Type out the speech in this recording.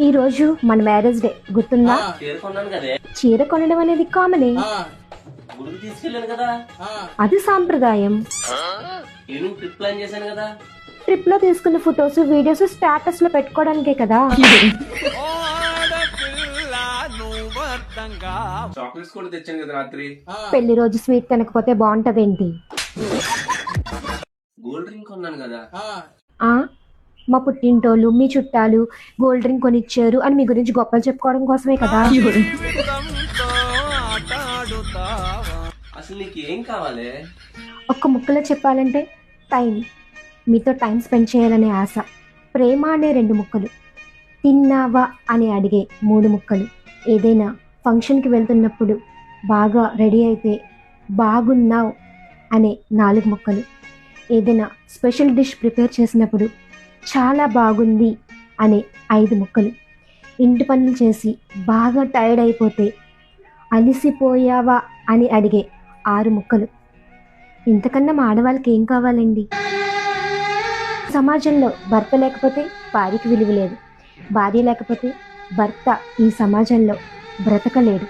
ఈ రోజు మన మ్యారేజ్ డే గుర్తుందా? చేరుకున్నాను కదే. చీర కొనడం అనేది కామనే, గుడికి తీసుకెళ్ళాను కదా. అది సాంప్రదాయం. నేను ట్రిప్ ప్లాన్ చేశాను కదా. ట్రిప్ లో తీసుకున్న ఫొటోస్ వీడియోస్ స్టేటస్ లో పెట్టుకోవడానికే కదా. చాక్లెట్స్ కూడా తెచ్చాను కదా రాత్రి. పెళ్లి రోజు స్వీట్ తినకపోతే బాగుంటదేంటి? గోల్డ్ డ్రింక్ కొన్నాను కదా. ఆ మా పుట్టింటోళ్ళు మీ చుట్టాలు గోల్డ్ డ్రింక్ కొనిచ్చారు అని మీ గురించి గొప్పలు చెప్పుకోవడం కోసమే కదా. అసలు నీకు ఏం కావాలి? ఒక్క ముక్కలో చెప్పాలంటే టైం, మీతో టైం స్పెండ్ చేయాలనే ఆశ, ప్రేమ అనే 2 ముక్కలు, తిన్నావా అని అడిగే 3 ముక్కలు, ఏదైనా ఫంక్షన్కి వెళ్తున్నప్పుడు బాగా రెడీ అయితే బాగున్నావు అనే 4 ముక్కలు, ఏదైనా స్పెషల్ డిష్ ప్రిపేర్ చేసినప్పుడు చాలా బాగుంది అనే 5 ముక్కలు, ఇంటి పనులు చేసి బాగా టైర్డ్ అయిపోతే అలిసిపోయావా అని అడిగే 6 ముక్కలు. ఇంతకన్నా మా ఆడవాళ్ళకి ఏం కావాలండి? సమాజంలో భర్త లేకపోతే భార్యకి విలువ లేదు, భార్య లేకపోతే భర్త ఈ సమాజంలో బ్రతకలేడు.